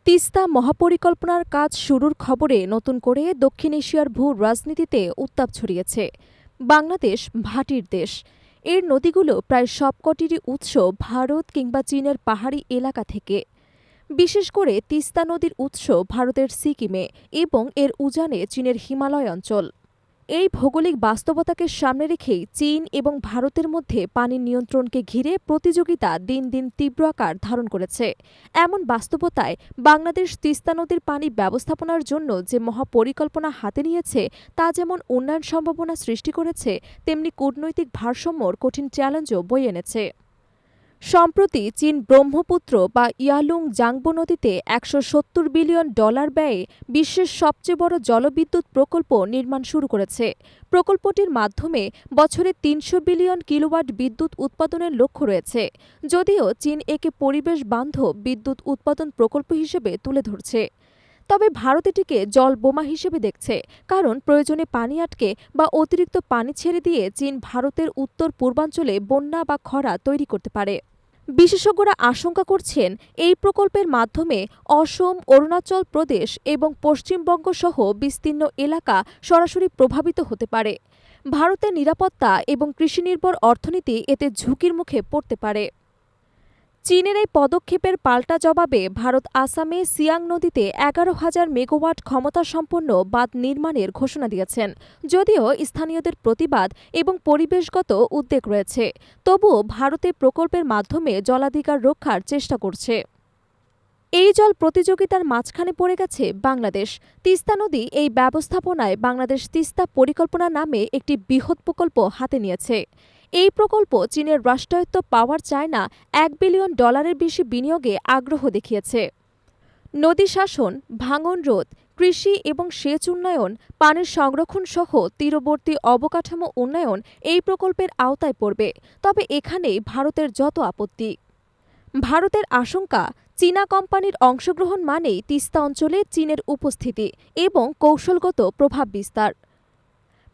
তিস্তা মহাপরিকল্পনার কাজ শুরুর খবরে নতুন করে দক্ষিণ এশিয়ার ভূ রাজনীতিতে উত্তাপ ছড়িয়েছে। বাংলাদেশ ভাটির দেশ। এর নদীগুলো প্রায় সবকটিরই উৎস ভারত কিংবা চীনের পাহাড়ি এলাকা থেকে। বিশেষ করে তিস্তা নদীর উৎস ভারতের সিকিমে এবং এর উজানে চীনের হিমালয় অঞ্চল। এই ভৌগোলিক বাস্তবতাকে সামনে রেখেই চীন এবং ভারতের মধ্যে পানি নিয়ন্ত্রণকে ঘিরে প্রতিযোগিতা দিন দিন তীব্র আকার ধারণ করেছে। এমন বাস্তবতায় বাংলাদেশ তিস্তা নদীর পানি ব্যবস্থাপনার জন্য যে মহাপরিকল্পনা হাতে নিয়েছে তা যেমন উন্নয়ন সম্ভাবনা সৃষ্টি করেছে, তেমনি কূটনৈতিক ভারসাম্যর কঠিন চ্যালেঞ্জও বয়ে এনেছে। সম্প্রতি চীন ব্রহ্মপুত্র বা ইয়ালুং জাংবো নদীতে $170 বিলিয়ন ব্যয়ে বিশ্বের সবচেয়ে বড় জলবিদ্যুৎ প্রকল্প নির্মাণ শুরু করেছে। প্রকল্পটির মাধ্যমে বছরে ৩০০ বিলিয়ন কিলোওয়াট বিদ্যুৎ উৎপাদনের লক্ষ্য রয়েছে। যদিও চীন একে পরিবেশ বান্ধব বিদ্যুৎ উৎপাদন প্রকল্প হিসেবে তুলে ধরছে, তবে ভারত এটিকে জল বোমা হিসেবে দেখছে। কারণ প্রয়োজনে পানি আটকে বা অতিরিক্ত পানি ছেড়ে দিয়ে চীন ভারতের উত্তর পূর্বাঞ্চলে বন্যা বা খরা তৈরি করতে পারে। বিশেষজ্ঞরা আশঙ্কা করছেন, এই প্রকল্পের মাধ্যমে অসম, অরুণাচল প্রদেশ এবং পশ্চিমবঙ্গ সহ বিস্তীর্ণ এলাকা সরাসরি প্রভাবিত হতে পারে। ভারতের নিরাপত্তা এবং কৃষিনির্ভর অর্থনীতি এতে ঝুঁকির মুখে পড়তে পারে। চীনের এই পদক্ষেপের পাল্টা জবাবে ভারত আসামে সিয়াং নদীতে 11,000 মেগাওয়াট ক্ষমতাসম্পন্ন বাঁধ নির্মাণের ঘোষণা দিয়েছেন। যদিও স্থানীয়দের প্রতিবাদ এবং পরিবেশগত উদ্বেগ রয়েছে, তবুও ভারতে প্রকল্পের মাধ্যমে জলাধিকার রক্ষার চেষ্টা করছে। এই জল প্রতিযোগিতার মাঝখানে পড়ে গেছে বাংলাদেশ। তিস্তা নদী এই ব্যবস্থাপনায় বাংলাদেশ তিস্তা পরিকল্পনা নামে একটি বৃহৎ প্রকল্প হাতে নিয়েছে। এই প্রকল্প চীনের রাষ্ট্রায়ত্ত পাওয়ার চায়না $1 বিলিয়ন বেশি বিনিয়োগে আগ্রহ দেখিয়েছে। নদী শাসন, ভাঙন রোধ, কৃষি এবং সেচ উন্নয়ন, পানির সংরক্ষণ সহ তীরবর্তী অবকাঠামো উন্নয়ন এই প্রকল্পের আওতায় পড়বে। তবে এখানেই ভারতের যত আপত্তি। ভারতের আশঙ্কা, চীনা কোম্পানির অংশগ্রহণ মানেই তিস্তা অঞ্চলে চীনের উপস্থিতি এবং কৌশলগত প্রভাব বিস্তার।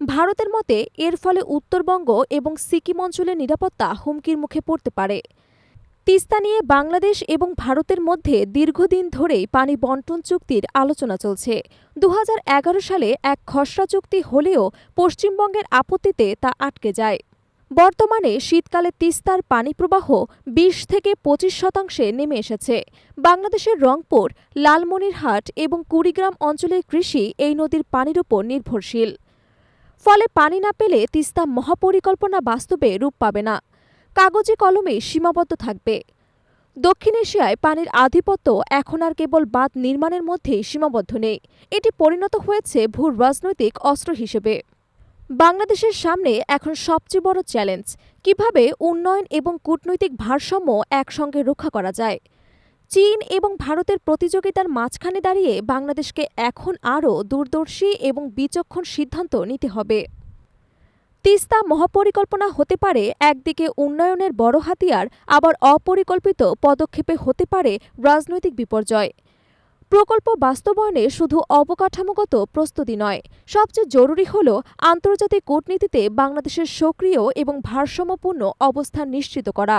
ভারতের মতে এর ফলে উত্তরবঙ্গ এবং সিকিম অঞ্চলের নিরাপত্তা হুমকির মুখে পড়তে পারে। তিস্তা নিয়ে বাংলাদেশ এবং ভারতের মধ্যে দীর্ঘদিন ধরেই পানি বণ্টন চুক্তির আলোচনা চলছে। 2011 সালে এক খসড়া চুক্তি হলেও পশ্চিমবঙ্গের আপত্তিতে তা আটকে যায়। বর্তমানে শীতকালে তিস্তার পানি প্রবাহ 20 থেকে 25% নেমে এসেছে। বাংলাদেশের রংপুর, লালমনিরহাট এবং কুড়িগ্রাম অঞ্চলের কৃষি এই নদীর পানির উপর নির্ভরশীল। ফলে পানি না পেলে তিস্তা মহাপরিকল্পনা বাস্তবে রূপ পাবে না, কাগজে কলমে সীমাবদ্ধ থাকবে। দক্ষিণ এশিয়ায় পানির আধিপত্য এখন আর কেবল বাঁধ নির্মাণের মধ্যেই সীমাবদ্ধ নেই, এটি পরিণত হয়েছে ভূ রাজনৈতিক অস্ত্র হিসেবে। বাংলাদেশের সামনে এখন সবচেয়ে বড় চ্যালেঞ্জ, কিভাবে উন্নয়ন এবং কূটনৈতিক ভারসাম্য একসঙ্গে রক্ষা করা যায়। চীন এবং ভারতের প্রতিযোগিতার মাঝখানে দাঁড়িয়ে বাংলাদেশকে এখন আরও দূরদর্শী এবং বিচক্ষণ সিদ্ধান্ত নিতে হবে। তিস্তা মহাপরিকল্পনা হতে পারে একদিকে উন্নয়নের বড় হাতিয়ার, আবার অপরিকল্পিত পদক্ষেপে হতে পারে রাজনৈতিক বিপর্যয়। প্রকল্প বাস্তবায়নে শুধু অবকাঠামোগত প্রস্তুতি নয়, সবচেয়ে জরুরি হল আন্তর্জাতিক কূটনীতিতে বাংলাদেশের সক্রিয় এবং ভারসাম্যপূর্ণ অবস্থান নিশ্চিত করা।